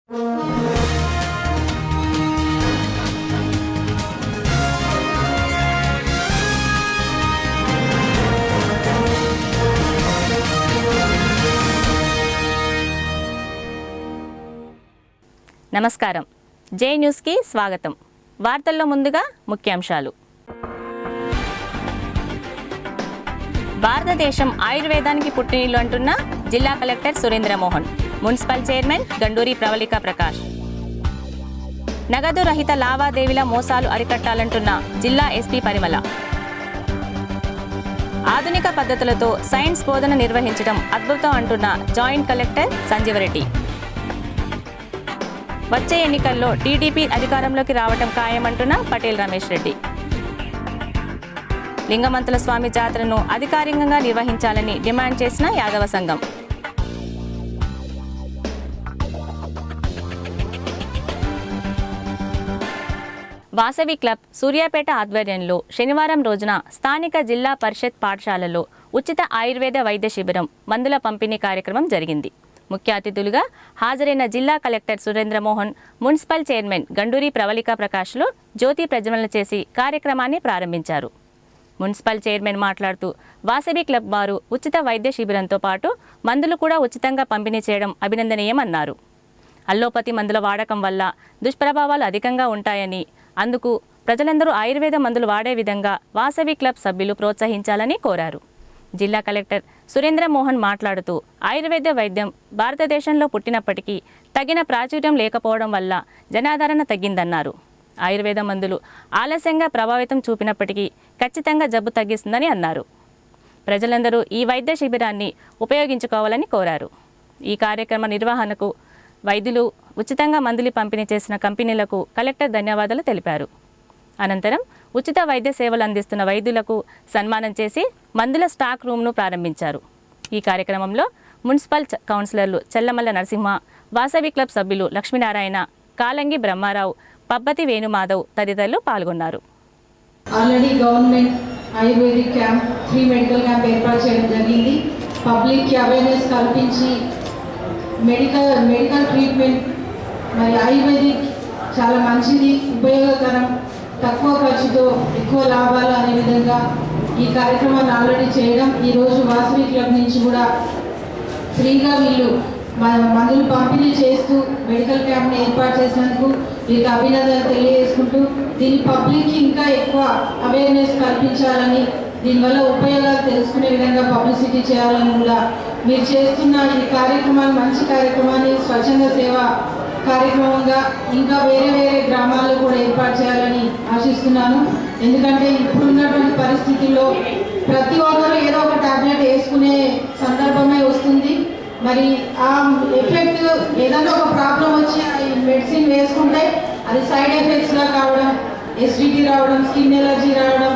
నమస్కారం. జే న్యూస్కి స్వాగతం. వార్తల్లో ముందుగా ముఖ్యాంశాలు. భారతదేశం ఆయుర్వేదానికి పుట్టినిల్లు అంటున్న జిల్లా collector Surendra Mohan, municipal chairman Ganduri Pravalika Prakash. నగదు రహిత లావాదేవీల మోసాలు అరికట్టాలంటున్న జిల్లా ఎస్పీ పరిమళ. ఆధునిక పద్ధతులతో సైన్స్ బోధన నిర్వహించడం అద్భుతం అంటున్న జాయింట్ కలెక్టర్ సంజీవరెడ్డి. వచ్చే ఎన్నికల్లో టీడీపీ అధికారంలోకి రావటం ఖాయమంటున్న పటేల్ రమేష్ రెడ్డి. లింగమంతుల స్వామి జాతరను అధికారికంగా నిర్వహించాలని డిమాండ్ చేసిన యాదవ సంఘం. వాసవి క్లబ్ సూర్యాపేట ఆధ్వర్యంలో శనివారం రోజున స్థానిక జిల్లా పరిషత్ పాఠశాలలో ఉచిత ఆయుర్వేద వైద్య శిబిరం, మందుల పంపిణీ కార్యక్రమం జరిగింది. ముఖ్య అతిథులుగా హాజరైన జిల్లా collector Surendra Mohan, municipal chairman Ganduri Pravalika ప్రకాష్లు జ్యోతి ప్రజ్వలన చేసి కార్యక్రమాన్ని ప్రారంభించారు. మున్సిపల్ చైర్మన్ మాట్లాడుతూ, వాసవి క్లబ్ వారు ఉచిత వైద్య శిబిరంతో పాటు మందులు కూడా ఉచితంగా పంపిణీ చేయడం అభినందనీయమన్నారు. అల్లోపతి మందుల వాడకం వల్ల దుష్ప్రభావాలు అధికంగా ఉంటాయని, అందుకు ప్రజలందరూ ఆయుర్వేద మందులు వాడే విధంగా వాసవి క్లబ్ సభ్యులు ప్రోత్సహించాలని కోరారు. జిల్లా కలెక్టర్ సురేంద్ర మోహన్ మాట్లాడుతూ, ఆయుర్వేద వైద్యం భారతదేశంలో పుట్టినప్పటికీ తగిన ప్రాచుర్యం లేకపోవడం వల్ల జనాదరణ తగ్గిందన్నారు. ఆయుర్వేద మందులు ఆలస్యంగా ప్రభావితం చూపినప్పటికీ ఖచ్చితంగా జబ్బు తగ్గిస్తుందని అన్నారు. ప్రజలందరూ ఈ వైద్య శిబిరాన్ని ఉపయోగించుకోవాలని కోరారు. ఈ కార్యక్రమ నిర్వహణకు వైద్యులు, ఉచితంగా మందులు పంపిణీ చేసిన కంపెనీలకు కలెక్టర్ ధన్యవాదాలు తెలిపారు. అనంతరం ఉచిత వైద్య సేవలు అందిస్తున్న వైద్యులకు సన్మానం చేసి మందుల స్టాక్ రూమ్ను ప్రారంభించారు. ఈ కార్యక్రమంలో మున్సిపల్ కౌన్సిలర్లు చెల్లమల్ల నరసింహ, వాసవి క్లబ్ సభ్యులు లక్ష్మీనారాయణ, కాలంగి బ్రహ్మారావు, పబ్బతి వేణుమాధవ్ తదితరులు పాల్గొన్నారు. Already government ayurvedic camp, free medical camp ఏర్పాటు చేయడం జరిగింది. పబ్లిక్కి అవేర్నెస్ కల్పించి మెడికల్ ట్రీట్మెంట్ మరి ఆయుర్వేదిక్ చాలా మంచిది, ఉపయోగకరం, తక్కువ ఖర్చుతో ఎక్కువ లాభాలు అనే విధంగా ఈ కార్యక్రమాన్ని ఆల్రెడీ చేయడం. ఈరోజు వాసవి క్లబ్ నుంచి కూడా ఫ్రీగా వీళ్ళు మందులు పంపిణీ చేస్తూ మెడికల్ క్యాంప్ని ఏర్పాటు చేసినందుకు వీరికి అభినందనలు తెలియజేసుకుంటూ, దీని పబ్లిక్కి ఇంకా ఎక్కువ అవేర్నెస్ కల్పించాలని, దీనివల్ల ఉపయోగాలు తెలుసుకునే విధంగా పబ్లిసిటీ చేయాలని కూడా మీరు చేస్తున్న ఈ కార్యక్రమాన్ని, మంచి కార్యక్రమాన్ని స్వచ్ఛంద సేవ కార్యక్రమంగా ఇంకా వేరే వేరే గ్రామాల్లో కూడా ఏర్పాటు చేయాలని ఆశిస్తున్నాను. ఎందుకంటే ఇప్పుడున్నటువంటి పరిస్థితుల్లో ప్రతి ఒక్కరూ ఏదో ఒక టాబ్లెట్ వేసుకునే సందర్భమే వస్తుంది. మరి ఆ ఎఫెక్ట్ ఏదైనా ఒక ప్రాబ్లం వచ్చి ఈ మెడిసిన్ వేసుకుంటే అది సైడ్ ఎఫెక్ట్స్గా కావడం, ఎసిడిటీ రావడం, స్కిన్ ఎలర్జీ రావడం,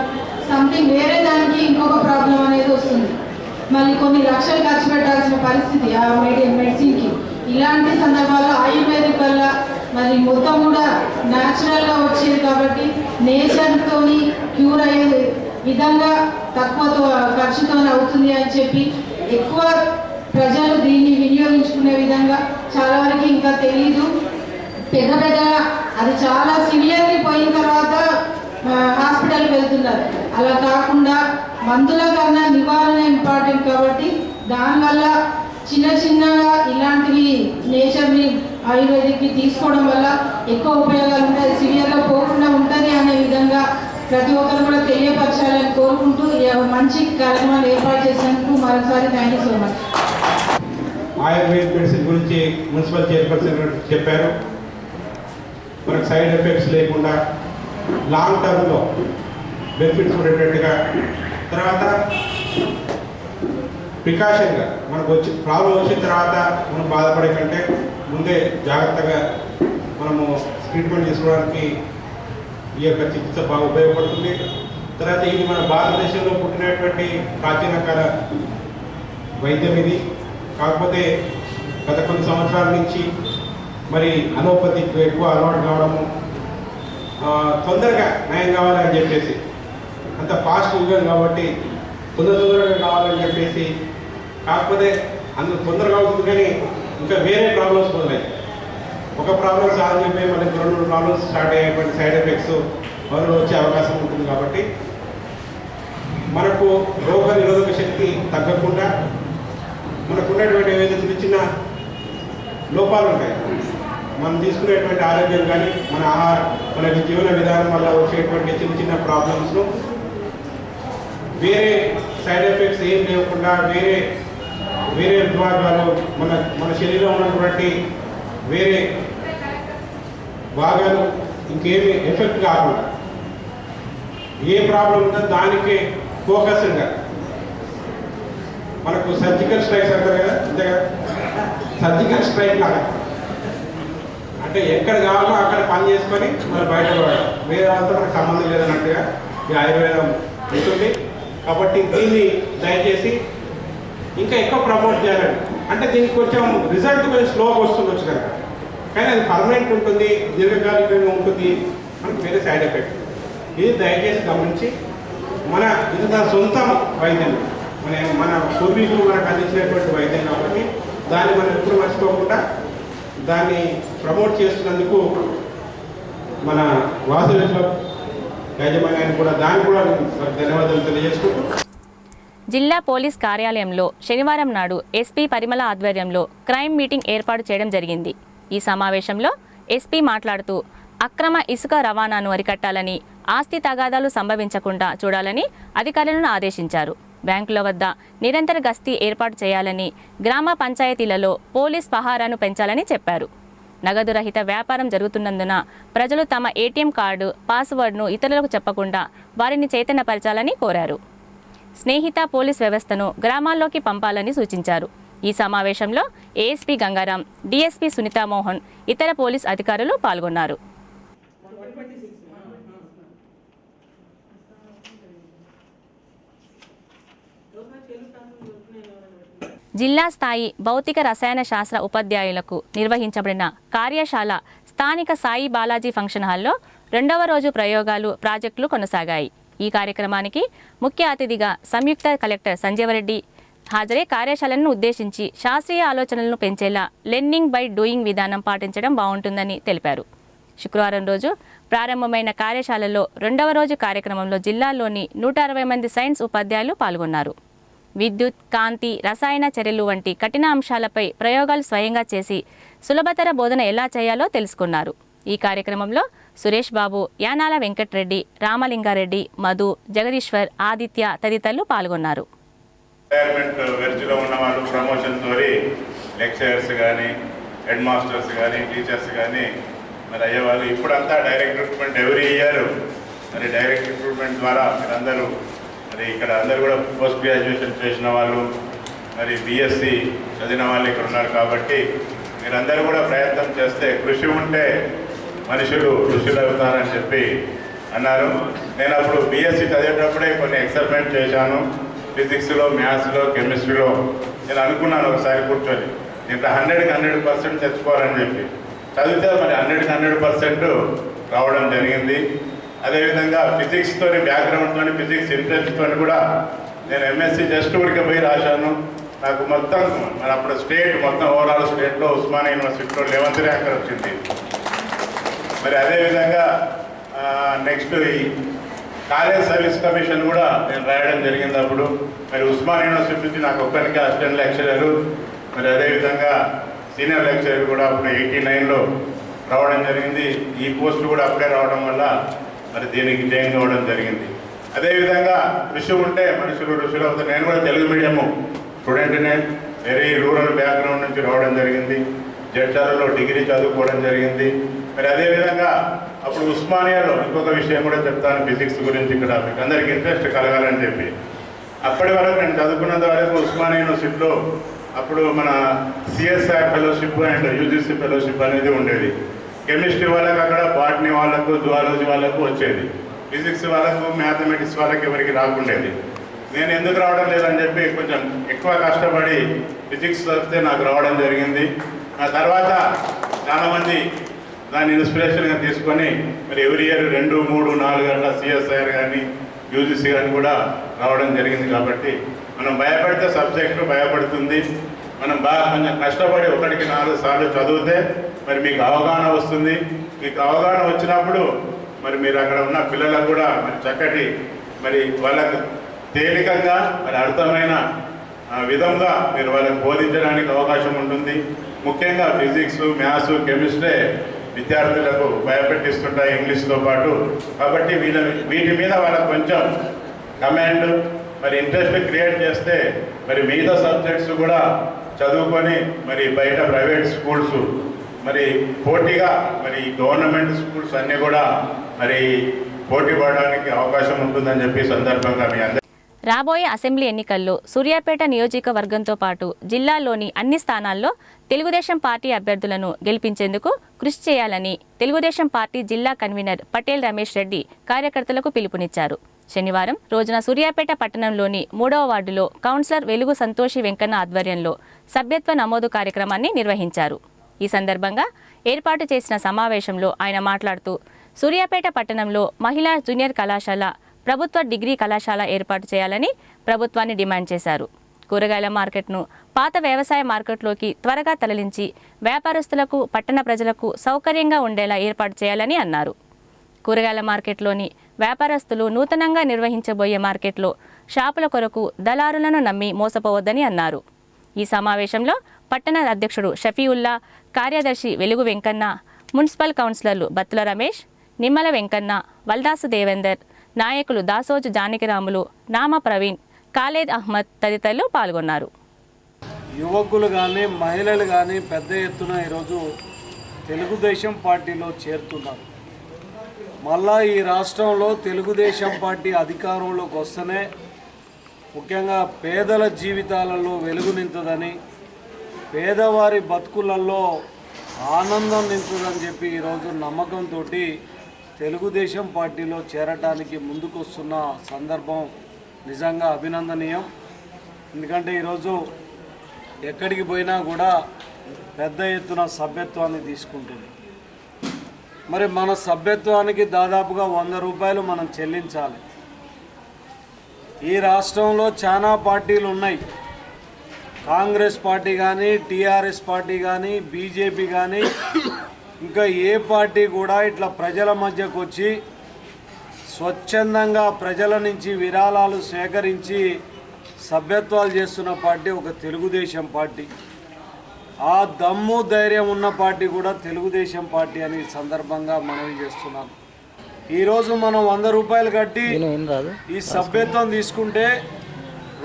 సంథింగ్ వేరే దానికి ఇంకొక ప్రాబ్లం అనేది వస్తుంది. మళ్ళీ కొన్ని లక్షలు ఖర్చు పెట్టాల్సిన పరిస్థితి ఆ మెడిసిన్కి. ఇలాంటి సందర్భాల్లో ఆయుర్వేదిక్ వల్ల మరి మొత్తం కూడా న్యాచురల్గా వచ్చేది కాబట్టి నేచర్తో క్యూర్ అయ్యే విధంగా తక్కువ ఖర్చుతో అవుతుంది అని చెప్పి ఎక్కువ ప్రజలు దీన్ని వినియోగించుకునే విధంగా చాలా వరకు ఇంకా తెలీదు. పెద్దగా అది చాలా సివియర్లీ పోయిన తర్వాత హాస్పిటల్కి వెళ్తున్నారు. అలా కాకుండా మందుల కన్నా నివారణ ఇంపార్టెంట్ కాబట్టి దానివల్ల చిన్న చిన్నగా ఇలాంటివి నేచర్ని ఆయుర్వేదిక్కి తీసుకోవడం వల్ల ఎక్కువ ఉపయోగాలు ఉంటాయి, సివియర్గా పోకుండా ఉంటుంది అనే విధంగా ప్రతి ఒక్కరు కూడా తెలియపరచాలని కోరుకుంటూ మంచి కార్యక్రమాలు ఏర్పాటు చేసినందుకు మరోసారి thank you so much. Ayurveda medicine గురించి మున్సిపల్ చైర్పర్సన్ చెప్పారు. మనకు సైడ్ ఎఫెక్ట్స్ లేకుండా లాంగ్ టర్మ్లో బెనిఫిట్స్ ఉండేటట్టుగా, తర్వాత ప్రికాషన్గా మనకు ప్రాబ్లం వచ్చిన తర్వాత మనం బాధపడే కంటే ముందే జాగ్రత్తగా మనము ట్రీట్మెంట్ తీసుకోవడానికి ఈ యొక్క చికిత్స బాగా ఉపయోగపడుతుంది. తర్వాత ఇది మన భారతదేశంలో పుట్టినటువంటి ప్రాచీన కాల వైద్యం ఇది. కాకపోతే గత కొన్ని సంవత్సరాల నుంచి మరి అలోపతికి ఎక్కువ అలవాటు కావడము, తొందరగా నయం కావాలని చెప్పేసి, అంత ఫాస్ట్ యుగం కాబట్టి తొందరగా కావాలని చెప్పేసి, కాకపోతే అందులో తొందరగా అవుతుంది కానీ ఇంకా వేరే ప్రాబ్లమ్స్ ఉన్నాయి. ఒక ప్రాబ్లం సాల్వ్ అయిపోయి మళ్ళీ 2-3 ప్రాబ్లమ్స్ స్టార్ట్ అయ్యేటువంటి సైడ్ ఎఫెక్ట్స్ వల్ల వచ్చే అవకాశం ఉంటుంది. కాబట్టి మనకు రోగ నిరోధక శక్తి తగ్గకుండా మనకున్నటువంటి ఏవైతే చిన్న చిన్న లోపాలు ఉంటాయి, మనం తీసుకునేటువంటి ఆరోగ్యం కానీ మన జీవన విధానం వల్ల వచ్చేటువంటి చిన్న చిన్న ప్రాబ్లమ్స్ను వేరే సైడ్ ఎఫెక్ట్స్ ఏం లేకుండా వేరే విభాగాలు మన శరీరంలో ఉన్నటువంటి వేరే భాగాలు ఇంకేమి ఎఫెక్ట్ కాకుండా ఏ ప్రాబ్లం ఉందో దానికే ఫోకస్గా మనకు సర్జికల్ స్ట్రైక్స్ అంటారు కదా, అంతే కదా, సర్జికల్ స్ట్రైక్ లాగా అంటే ఎక్కడ కావాలో అక్కడ పని చేసుకొని మనం బయటపడడం, వేరే వాళ్ళతో మనకు సంబంధం లేదన్నట్టుగా ఈ ఆయుర్వేదం ఉంటుంది. కాబట్టి దీన్ని దయచేసి ఇంకా ఎక్కువ ప్రమోట్ చేయాలండి. అంటే దీనికి కొంచెం రిజల్ట్ కొంచెం స్లోగా వస్తుండొచ్చు కదా, కానీ అది పర్మనెంట్ ఉంటుంది, దీర్ఘకాలికంగా ఉంటుంది, మనకు వేరే సైడ్ ఎఫెక్ట్. ఇది దయచేసి గమనించి ఇది నా సొంత వైద్యం, మన పూర్వీకులు మనకు అందించినటువంటి వైద్యం కాబట్టి దాన్ని మనం ఎప్పుడు మర్చిపోకుండా దాన్ని ప్రమోట్ చేస్తున్నందుకు మన వాసవి క్లబ్ యాజమాన్యానికి కూడా ధన్యవాదాలు తెలియజేసుకుంటూ జిల్లా పోలీస్ కార్యాలయంలో శనివారం నాడు ఎస్పీ పరిమళ ఆధ్వర్యంలో క్రైమ్ మీటింగ్ ఏర్పాటు చేయడం జరిగింది. ఈ సమావేశంలో ఎస్పీ మాట్లాడుతూ అక్రమ ఇసుక రవాణాను అరికట్టాలని, ఆస్తి తగాదాలు సంభవించకుండా చూడాలని అధికారులను ఆదేశించారు. బ్యాంకుల వద్ద నిరంతర గస్తీ ఏర్పాటు చేయాలని, గ్రామ పంచాయతీలలో పోలీస్ పహారాను పెంచాలని చెప్పారు. నగదు రహిత వ్యాపారం జరుగుతున్నందున ప్రజలు తమ ఏటీఎం కార్డు పాస్వర్డ్ను ఇతరులకు చెప్పకుండా వారిని చైతన్యపరచాలని కోరారు. స్నేహిత పోలీస్ వ్యవస్థను గ్రామాల్లోకి పంపాలని సూచించారు. ఈ సమావేశంలో ఏఎస్పీ గంగారాం, డీఎస్పీ సునీతామోహన్, ఇతర పోలీస్ అధికారులు పాల్గొన్నారు. జిల్లా స్థాయి భౌతిక రసాయన శాస్త్ర ఉపాధ్యాయులకు నిర్వహించబడిన కార్యశాల స్థానిక సాయి బాలాజీ ఫంక్షన్ హాల్లో 2వ రోజు ప్రయోగాలు, ప్రాజెక్టులు కొనసాగాయి. ఈ కార్యక్రమానికి ముఖ్య అతిథిగా సంయుక్త కలెక్టర్ సంజీవరెడ్డి హాజరై కార్యశాలను ఉద్దేశించి శాస్త్రీయ ఆలోచనలను పెంచేలా లెర్నింగ్ బై డూయింగ్ విధానం పాటించడం బాగుంటుందని తెలిపారు. శుక్రవారం రోజు ప్రారంభమైన కార్యశాలలో 2వ రోజు కార్యక్రమంలో జిల్లాలోని 160 మంది సైన్స్ ఉపాధ్యాయులు పాల్గొన్నారు. విద్యుత్, కాంతి, రసాయన చర్యలు వంటి కఠిన అంశాలపై ప్రయోగాలు స్వయంగా చేసి సులభతర బోధన ఎలా చేయాలో తెలుసుకున్నారు. ఈ కార్యక్రమంలో సురేష్ బాబు, యానాల వెంకటరెడ్డి, రామలింగారెడ్డి, మధు, జగదీశ్వర్, ఆదిత్య తదితరులు పాల్గొన్నారు. వెర్జ్లో ఉన్న వాళ్ళు ప్రమోషన్ తోరి లెక్చరర్స్ కానీ, హెడ్ మాస్టర్స్ కానీ, టీచర్స్ కానీ మరి అయ్యేవాళ్ళు. ఇప్పుడంతా డైరెక్ట్ రిక్రూట్మెంట్ ఎవ్రీ ఇయర్, మరి డైరెక్ట్ రిక్రూట్మెంట్ ద్వారా మీరందరూ మరి ఇక్కడ అందరూ కూడా పోస్ట్ గ్రాడ్యుయేషన్ చేసిన వాళ్ళు, మరి బీఎస్సీ చదివిన వాళ్ళు ఇక్కడ ఉన్నారు. కాబట్టి మీరందరూ కూడా ప్రయత్నం చేస్తే, కృషి ఉంటే మనుషులు ఋషులు అవుతారని చెప్పి అన్నారు. నేను అప్పుడు బీఎస్సీ చదివేటప్పుడే కొన్ని ఎక్స్పెరిమెంట్ చేశాను. ఫిజిక్స్లో, మ్యాథ్స్లో, కెమిస్ట్రీలో. నేను అనుకున్నాను ఒకసారి కూర్చొని దీంట్లో 100కి 100% తెచ్చుకోవాలని చెప్పి చదివితే మరి 100కి 100% రావడం జరిగింది. అదేవిధంగా ఫిజిక్స్తో బ్యాక్గ్రౌండ్తో, ఫిజిక్స్ ఇంట్రెస్ట్తో కూడా నేను ఎంఎస్సీ జస్ట్ ఊరికి పోయి రాశాను. నాకు మొత్తం మరి అప్పుడు స్టేట్ మొత్తం ఓవరాల్ స్టేట్లో ఉస్మానియా యూనివర్సిటీలో 11th ర్యాంక్ వచ్చింది. మరి అదేవిధంగా నెక్స్ట్ ఈ కాలేజ్ సర్వీస్ కమిషన్ కూడా నేను రాయడం జరిగింది. అప్పుడు మరి ఉస్మానియా యూనివర్సిటీ నుంచి నాకు ఒక్కరికి అసిస్టెంట్ లెక్చరరు, మరి అదేవిధంగా సీనియర్ లెక్చరర్ కూడా అప్పుడు 89లో రావడం జరిగింది. ఈ పోస్టులు కూడా అప్పుడే రావడం వల్ల మరి దీనికి జాయిన్ అవ్వడం జరిగింది. అదేవిధంగా కృషి ఉంటే మనుషులు ఋషులు అవుతారు. నేను కూడా తెలుగు మీడియము స్టూడెంట్నే, వెరీ రూరల్ బ్యాక్గ్రౌండ్ నుంచి రావడం జరిగింది. జడ్చాలలో డిగ్రీ చదువుకోవడం జరిగింది. మరి అదేవిధంగా అప్పుడు ఉస్మానియాలో ఇంకొక విషయం కూడా చెప్తాను ఫిజిక్స్ గురించి, ఇక్కడ మీకు అందరికి ఇంట్రెస్ట్ కలగాలని చెప్పి. అప్పటి వరకు నేను చదువుకున్నంత వరకు ఉస్మానియా యూనివర్సిటీలో అప్పుడు మన CSR fellowship and UGC fellowship అనేది ఉండేది. కెమిస్ట్రీ వాళ్ళకి అక్కడ, బాటనీ వాళ్ళకు, జువాలజీ వాళ్ళకు వచ్చేది. ఫిజిక్స్ వాళ్ళకు, మ్యాథమెటిక్స్ వాళ్ళకి ఎవరికి రాకుండేది. నేను ఎందుకు రావడం లేదని చెప్పి కొంచెం ఎక్కువ కష్టపడి ఫిజిక్స్ చదివితే నాకు రావడం జరిగింది. ఆ తర్వాత చాలామంది దాన్ని ఇన్స్పిరేషన్గా తీసుకొని మరి ఎవ్రీ ఇయర్ 2, 3, 4 గంటల సిఎస్ఐఆర్ కానీ, యూజీసీ కానీ కూడా రావడం జరిగింది. కాబట్టి మనం భయపడితే సబ్జెక్టు భయపడుతుంది. మనం బాగా కొంచెం కష్టపడి 1కి 4 సార్లు చదివితే మరి మీకు అవగాహన వస్తుంది. మీకు అవగాహన వచ్చినప్పుడు మరి మీరు అక్కడ ఉన్న పిల్లలకు కూడా మరి చక్కటి మరి వాళ్ళకు తేలికగా మరి అర్థమైన విధంగా మీరు వాళ్ళకి బోధించడానికి అవకాశం ఉంటుంది. ముఖ్యంగా ఫిజిక్స్, మ్యాథ్స్, కెమిస్ట్రీ విద్యార్థులకు భయపెట్టిస్తుంటాయి ఇంగ్లీష్తో పాటు. కాబట్టి వీటి మీద వాళ్ళకు కొంచెం కమాండ్ మరి ఇంట్రెస్ట్ క్రియేట్ చేస్తే మరి మిగతా సబ్జెక్ట్స్ కూడా చదువుకొని మరి బయట ప్రైవేట్ స్కూల్స్ మరి పోటీగా మరి గవర్నమెంట్ స్కూల్స్ అన్నీ కూడా మరి పోటీ పడడానికి అవకాశం ఉంటుందని చెప్పి సందర్భంగా మీ అందరూ రాబోయే అసెంబ్లీ ఎన్నికల్లో సూర్యాపేట నియోజకవర్గంతో పాటు జిల్లాలోని అన్ని స్థానాల్లో తెలుగుదేశం పార్టీ అభ్యర్థులను గెలిపించేందుకు కృషి చేయాలని తెలుగుదేశం పార్టీ జిల్లా కన్వీనర్ పటేల్ రమేష్ రెడ్డి కార్యకర్తలకు పిలుపునిచ్చారు. శనివారం రోజున సూర్యాపేట పట్టణంలోని 3వ వార్డులో కౌన్సిలర్ వెలుగు సంతోషి వెంకన్న ఆధ్వర్యంలో సభ్యత్వ నమోదు కార్యక్రమాన్ని నిర్వహించారు. ఈ సందర్భంగా ఏర్పాటు చేసిన సమావేశంలో ఆయన మాట్లాడుతూ సూర్యాపేట పట్టణంలో మహిళా జూనియర్ కళాశాల, ప్రభుత్వ డిగ్రీ కళాశాల ఏర్పాటు చేయాలని ప్రభుత్వాన్ని డిమాండ్ చేశారు. కూరగాయల మార్కెట్ను పాత వ్యవసాయ మార్కెట్లోకి త్వరగా తరలించి వ్యాపారస్తులకు, పట్టణ ప్రజలకు సౌకర్యంగా ఉండేలా ఏర్పాటు చేయాలని అన్నారు. కూరగాయల మార్కెట్లోని వ్యాపారస్తులు నూతనంగా నిర్వహించబోయే మార్కెట్లో షాపుల కొరకు దళారులను నమ్మి మోసపోవద్దని అన్నారు. ఈ సమావేశంలో పట్టణ అధ్యక్షుడు షఫీవుల్లా, కార్యదర్శి వెలుగు వెంకన్న, మున్సిపల్ కౌన్సిలర్లు బత్తుల రమేష్, నిమ్మల వెంకన్న, వల్దాసు దేవేందర్, నాయకులు దాసోజు జానకిరాములు, నామ ప్రవీణ్, ఖాలేద్ అహ్మద్ తదితరులు పాల్గొన్నారు. యువకులు కానీ మహిళలు కానీ పెద్ద ఎత్తున ఈరోజు తెలుగుదేశం పార్టీలో చేరుతున్నారు. మళ్ళా ఈ రాష్ట్రంలో తెలుగుదేశం పార్టీ అధికారంలోకి వస్తేనే ముఖ్యంగా పేదల జీవితాలలో వెలుగు నింపుతుందని, పేదవారి బతుకులలో ఆనందం నింపుతుందని చెప్పి ఈరోజు నమ్మకంతో తెలుగుదేశం పార్టీలో చేరటానికి ముందుకొస్తున్న సందర్భం నిజంగా అభినందనీయం. ఎందుకంటే ఈరోజు ఎక్కడికి పోయినా కూడా పెద్ద ఎత్తున సభ్యత్వాన్ని తీసుకుంటుంది. మరి మన సభ్యత్వానికి దాదాపుగా 100 రూపాయలు మనం చెల్లించాలి. ఈ రాష్ట్రంలో చాలా పార్టీలు ఉన్నాయి. కాంగ్రెస్ పార్టీ కానీ, టీఆర్ఎస్ పార్టీ కానీ, బీజేపీ కానీ, ఇంకా ఏ పార్టీ కూడా ఇట్లా ప్రజల మధ్యకు వచ్చి స్వచ్ఛందంగా ప్రజల నుంచి విరాళాలు సేకరించి సభ్యత్వాలు చేస్తున్న పార్టీ ఒక తెలుగుదేశం పార్టీ. ఆ దమ్ము ధైర్యం ఉన్న పార్టీ కూడా తెలుగుదేశం పార్టీ అని సందర్భంగా మనవి చేస్తున్నాను. ఈరోజు మనం 100 రూపాయలు కట్టి ఈ సభ్యత్వం తీసుకుంటే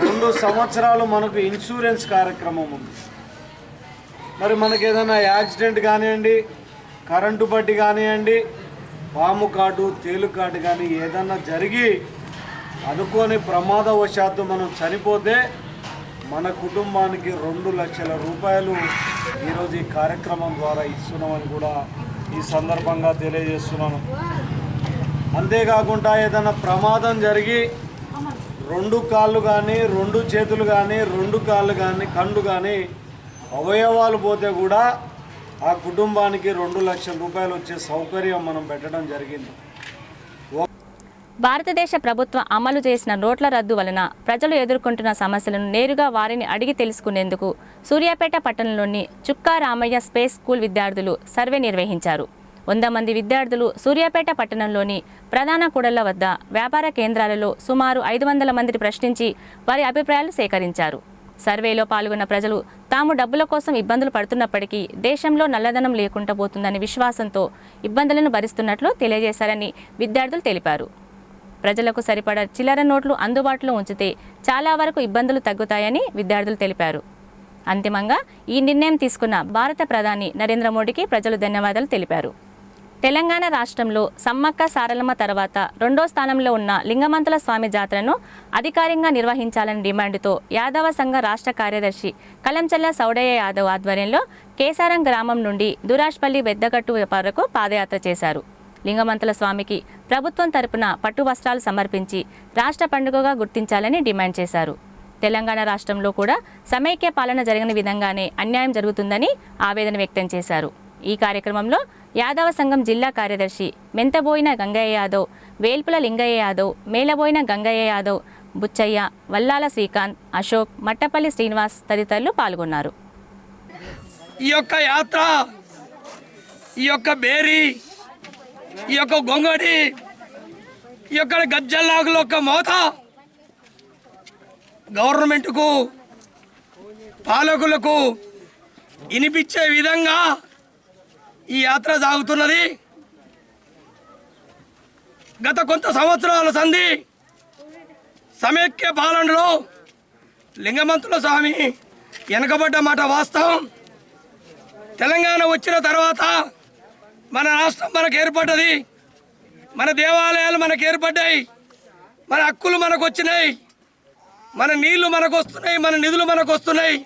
2 సంవత్సరాలు మనకు ఇన్సూరెన్స్ కార్యక్రమం ఉంది. మరి మనకు ఏదైనా యాక్సిడెంట్ కానివ్వండి, కరెంటు బట్టి కానివ్వండి, పాము కాటు, తేలు కాటు కానీ ఏదన్నా జరిగి అనుకోని ప్రమాదవశాత్తు మనం చనిపోతే మన కుటుంబానికి 2 లక్షల రూపాయలు ఈరోజు ఈ కార్యక్రమం ద్వారా ఇస్తున్నామని కూడా ఈ సందర్భంగా తెలియజేస్తున్నాను. అంతేకాకుండా ఏదైనా ప్రమాదం జరిగి 2 కాళ్ళు కానీ, 2 చేతులు కానీ, 2 కాళ్ళు కానీ, కళ్ళు కానీ అవయవాలు పోతే కూడా ఆ కుటుంబానికి 2 లక్షల రూపాయలు వచ్చే సౌకర్యం మనం పెట్టడం జరిగింది. భారతదేశ ప్రభుత్వం అమలు చేసిన నోట్ల రద్దు వలన ప్రజలు ఎదుర్కొంటున్న సమస్యలను నేరుగా వారిని అడిగి తెలుసుకునేందుకు సూర్యాపేట పట్టణంలోని చుక్కా రామయ్య స్పేస్ స్కూల్ విద్యార్థులు సర్వే నిర్వహించారు. 100 మంది విద్యార్థులు సూర్యాపేట పట్టణంలోని ప్రధాన కూడళ్ల వద్ద, వ్యాపార కేంద్రాలలో సుమారు 500 మందిని ప్రశ్నించి వారి అభిప్రాయాలు సేకరించారు. సర్వేలో పాల్గొన్న ప్రజలు తాము డబ్బుల కోసం ఇబ్బందులు పడుతున్నప్పటికీ దేశంలో నల్లధనం లేకుండా పోతుందనే విశ్వాసంతో ఇబ్బందులను భరిస్తున్నట్లు తెలియజేశారని విద్యార్థులు తెలిపారు. ప్రజలకు సరిపడా చిల్లర నోట్లు అందుబాటులో ఉంచితే చాలా వరకు ఇబ్బందులు తగ్గుతాయని విద్యార్థులు తెలిపారు. అంతిమంగా ఈ నిర్ణయం తీసుకున్న భారత ప్రధాని నరేంద్ర మోడీకి ప్రజలు ధన్యవాదాలు తెలిపారు. తెలంగాణ రాష్ట్రంలో సమ్మక్క సారలమ్మ తర్వాత 2వ స్థానంలో ఉన్న లింగమంతుల స్వామి జాతరను అధికారికంగా నిర్వహించాలని డిమాండ్తో యాదవ సంఘ రాష్ట్ర కార్యదర్శి కలంచల్ల సౌడయ్య యాదవ్ ఆధ్వర్యంలో కేసారం గ్రామం నుండి దురాష్పల్లి పెద్దగట్టు వరకు పాదయాత్ర చేశారు. లింగమంతుల స్వామికి ప్రభుత్వం తరపున పట్టు వస్త్రాలు సమర్పించి రాష్ట్ర పండుగగా గుర్తించాలని డిమాండ్ చేశారు. తెలంగాణ రాష్ట్రంలో కూడా సమైక్య పాలన జరిగిన విధంగానే అన్యాయం జరుగుతుందని ఆవేదన వ్యక్తం చేశారు. ఈ కార్యక్రమంలో యాదవ సంఘం జిల్లా కార్యదర్శి మెంతబోయిన గంగయ్య యాదవ్, వేల్పుల లింగయ్య యాదవ్, మేలబోయిన గంగయ్య యాదవ్, బుచ్చయ్య, వల్లాల శ్రీకాంత్, అశోక్, మట్టపల్లి శ్రీనివాస్ తదితరులు పాల్గొన్నారు. ఈ యొక్క యాత్ర ఈ యొక్క బేరీ, ఈ యొక్క గొంగడి, ఈ యొక్క గజ్జల్లాగుల యొక్క మోత గవర్నమెంట్కు, పాలకులకు వినిపించే విధంగా ఈ యాత్ర సాగుతున్నది. గత కొంత సంవత్సరాల సంధి సమైక్య పాలనలో లింగమంతుల స్వామి వెనకబడ్డ మాట వాస్తవం. తెలంగాణ వచ్చిన తర్వాత మన రాష్ట్రం మనకు ఏర్పడ్డది, మన దేవాలయాలు మనకు ఏర్పడ్డాయి, మన హక్కులు మనకు వచ్చినాయి, మన నీళ్లు మనకు వస్తున్నాయి, మన నిధులు మనకు వస్తున్నాయి.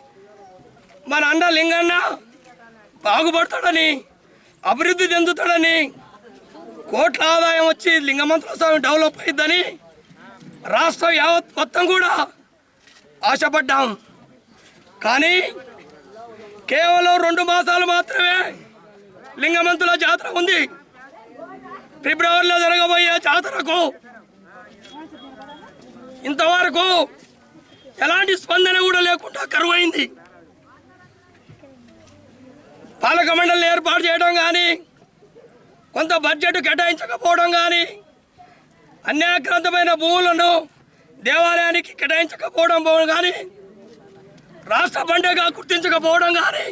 మన అన్న లింగన్న బాగుపడతాడని, అభివృద్ధి చెందుతాడని, కోట్ల ఆదాయం వచ్చి లింగమంతుల స్వామి డెవలప్ అయిద్దని రాష్ట్రం యావత్ మొత్తం కూడా ఆశపడ్డాం. కానీ కేవలం 2 మాసాలు మాత్రమే లింగమంతుల జాతర ఉంది. ఫిబ్రవరిలో జరగబోయే జాతరకు ఇంతవరకు ఎలాంటి స్పందన కూడా లేకుండా కరువైంది. పాలక మండలిని ఏర్పాటు చేయడం కానీ, కొంత బడ్జెట్ కేటాయించకపోవడం కానీ, అన్యాక్రాంతమైన భూములను దేవాలయానికి కేటాయించకపోవడం కానీ, రాష్ట్ర పండుగగా గుర్తించకపోవడం కానీ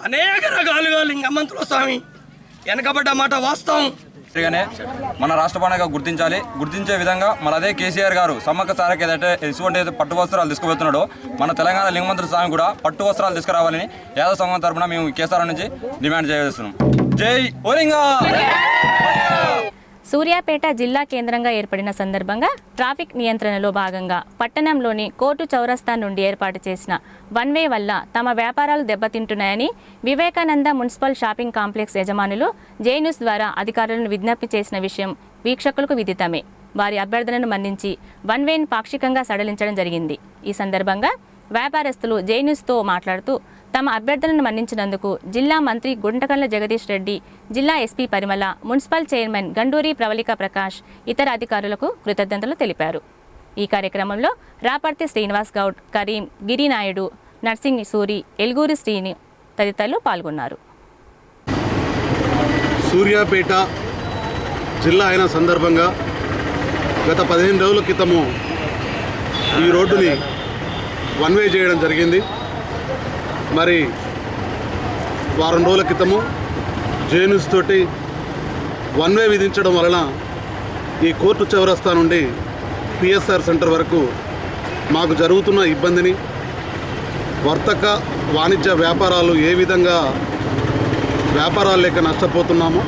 అనేక రకాలుగా లింగమంతుల స్వామి వెనకబడ్డ మాట వాస్తవం. మన రాష్ట్ర పండుగ గుర్తించే విధంగా మన అదే కేసీఆర్ గారు సమ్మక్క సారకి ఏదైతే ఎటువంటి పట్టు వస్త్రాలు తీసుకుపోతున్నాడో మన తెలంగాణ లింగమంతుల స్వామి కూడా పట్టు వస్త్రాలు తీసుకురావాలని యాదవ సంఘం తరఫున మేము కేసీఆర్ నుంచి డిమాండ్ చేస్తున్నాం. జై ఓలింగా. సూర్యాపేట జిల్లా కేంద్రంగా ఏర్పడిన సందర్భంగా ట్రాఫిక్ నియంత్రణలో భాగంగా పట్టణంలోని కోర్టు చౌరస్తా నుండి ఏర్పాటు చేసిన వన్ వే వల్ల తమ వ్యాపారాలు దెబ్బతింటున్నాయని వివేకానంద మున్సిపల్ షాపింగ్ కాంప్లెక్స్ యజమానులు జేన్యూస్ ద్వారా అధికారులను విజ్ఞప్తి చేసిన విషయం వీక్షకులకు విదితమే. వారి అభ్యర్థనను మన్నించి వన్ వేని పాక్షికంగా సడలించడం జరిగింది. ఈ సందర్భంగా వ్యాపారస్తులు జేన్యూస్తో మాట్లాడుతూ తమ అభ్యర్థనను మన్నించినందుకు జిల్లా మంత్రి గుంటకల్ల జగదీష్ రెడ్డి, జిల్లా ఎస్పీ పరిమళ, మున్సిపల్ చైర్మన్ గండూరి ప్రవళిక ప్రకాష్, ఇతర అధికారులకు కృతజ్ఞతలు తెలిపారు. ఈ కార్యక్రమంలో రాపర్తి శ్రీనివాస్ గౌడ్, కరీం, గిరినాయుడు, నర్సింగ్ సూరి, ఎల్గూరి శ్రీని తదితరులు పాల్గొన్నారు. సూర్యాపేట జిల్లా అయిన సందర్భంగా గత 15 రోజుల క్రితము ఈ రోడ్డుని వన్ వే చేయడం జరిగింది. మరి వారం రోజుల క్రితము జేన్యూస్ తోటి వన్ వే విధించడం వలన ఈ కోర్టు చౌరస్తా నుండి పిఎస్ఆర్ సెంటర్ వరకు మాకు జరుగుతున్న ఇబ్బందిని, వర్తక వాణిజ్య వ్యాపారాలు ఏ విధంగా వ్యాపారాలు లేక నష్టపోతున్నామో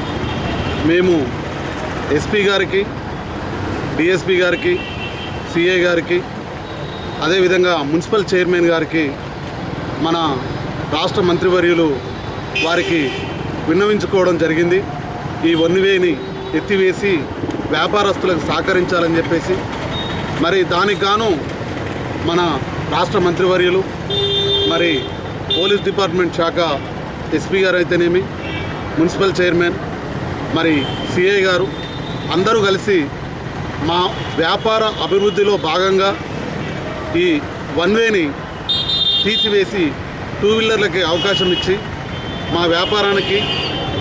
మేము ఎస్పీ గారికి, డిఎస్పీ గారికి, సిఐ గారికి, అదేవిధంగా మున్సిపల్ చైర్మన్ గారికి, మన రాష్ట్ర మంత్రివర్యులు వారికి విన్నవించుకోవడం జరిగింది. ఈ వన్ వేని ఎత్తివేసి వ్యాపారస్తులకు సహకరించాలని చెప్పేసి. మరి దానికి గాను మన రాష్ట్ర మంత్రివర్యులు, మరి పోలీస్ డిపార్ట్మెంట్ శాఖ ఎస్పీ గారు అయితేనేమి, మున్సిపల్ చైర్మన్, మరి సిఐ గారు అందరూ కలిసి మా వ్యాపార అభివృద్ధిలో భాగంగా ఈ వన్ వేని తీసివేసి 2 వీలర్లకి అవకాశం ఇచ్చి మా వ్యాపారానికి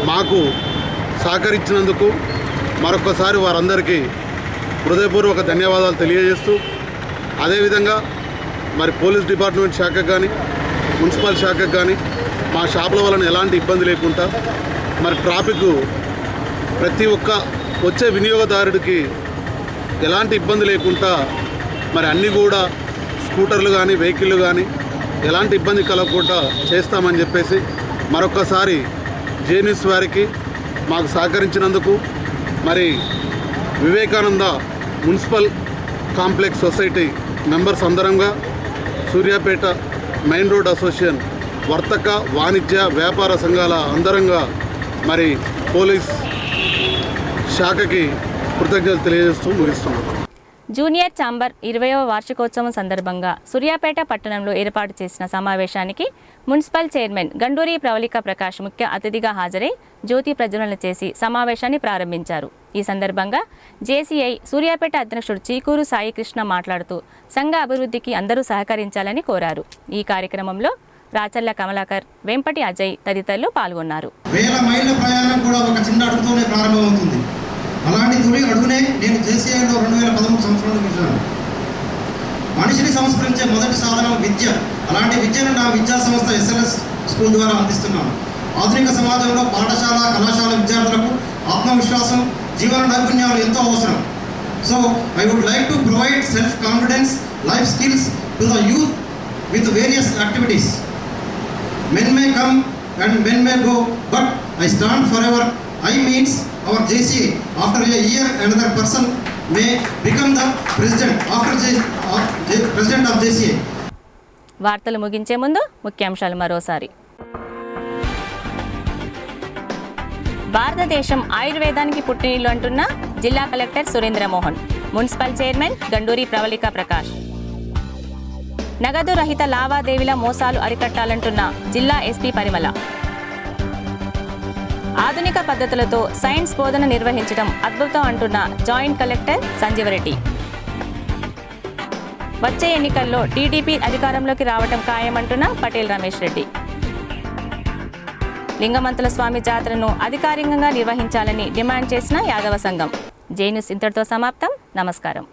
మాకు సహకరించినందుకు మరొకసారి వారందరికీ హృదయపూర్వక ధన్యవాదాలు తెలియజేస్తూ, అదేవిధంగా మరి పోలీస్ డిపార్ట్మెంట్ శాఖకు కానీ, మున్సిపల్ శాఖకు కానీ మా షాపుల వలన ఎలాంటి ఇబ్బంది లేకుండా, మరి ట్రాఫిక్ ప్రతి ఒక్క వచ్చే వినియోగదారుడికి ఎలాంటి ఇబ్బంది లేకుండా మరి అన్నీ కూడా స్కూటర్లు కానీ, వెహికల్లు కానీ ఎలాంటి ఇబ్బంది కలగకుండా చేస్తామని చెప్పేసి మరొకసారి జేన్యూస్ వారికి మాకు సహకరించినందుకు, మరి Vivekananda municipal complex society members అందరంగా సూర్యాపేట మెయిన్ రోడ్ అసోసియేషన్ వర్తక వాణిజ్య వ్యాపార సంఘాల అందరంగా మరి పోలీస్ శాఖకి కృతజ్ఞతలు తెలియజేస్తూ ముగిస్తున్నాం. జూనియర్ ఛాంబర్ 20వ వార్షికోత్సవం సందర్భంగా సూర్యాపేట పట్టణంలో ఏర్పాటు చేసిన సమావేశానికి మున్సిపల్ చైర్మన్ గండూరి ప్రవళిక ప్రకాష్ ముఖ్య అతిథిగా హాజరై జ్యోతి ప్రజ్వలన చేసి సమావేశాన్ని ప్రారంభించారు. ఈ సందర్భంగా జేసీఐ సూర్యాపేట అధ్యక్షుడు చీకూరు సాయికృష్ణ మాట్లాడుతూ సంఘ అభివృద్ధికి అందరూ సహకరించాలని కోరారు. ఈ కార్యక్రమంలో రాచర్ల కమలాకర్, వెంపటి అజయ్ తదితరులు పాల్గొన్నారు. వేల మైళ్ళ ప్రయాణం కూడా ఒక చిన్న అడుగుతోనే ప్రారంభమవుతుంది. అలాంటి తొలి అడుగునే నేను జేసీఐలో 2013 సంవత్సరంలో చూశాను. మనిషిని సంస్కరించే మొదటి సాధనం విద్య. అలాంటి విద్యను నా విద్యా సంస్థ SLS స్కూల్ ద్వారా అందిస్తున్నాను. ఆధునిక సమాజంలో పాఠశాల, కళాశాల విద్యార్థులకు ఆత్మవిశ్వాసం, జీవన నైపుణ్యాలు ఎంతో అవసరం. So I would like to provide self confidence, life skills to the youth with various activities. Men may come and men may go, but I stand forever. I means our JCA. After a year, another person may become the president president of JCA. వార్తలు ముగించే ముందు ముఖ్యాంశాలు మరోసారి. భారతదేశం ఆయుర్వేదానికి పుట్టినిల్లు అంటున్న జిల్లా collector Surendramohan. Municipal chairman Ganduri Pravalika Prakash. నగదు రహిత లావాదేవీల మోసాలు అరికట్టాలంటున్న జిల్లా ఎస్పీ పరిమళ. ఆధునిక పద్ధతులతో సైన్స్ బోధన నిర్వహించడం అద్భుతం అంటున్న జాయింట్ కలెక్టర్ సంజీవరెడ్డి. వచ్చే ఎన్నికల్లో టీడీపీ అధికారంలోకి రావటం ఖాయమంటున్న పటేల్ రమేష్ రెడ్డి. లింగమంతుల స్వామి జాతరను అధికారికంగా నిర్వహించాలని డిమాండ్ చేసిన యాదవ సంఘం. జేన్యూస్ ఇంతటితో సమాప్తం. నమస్కారం.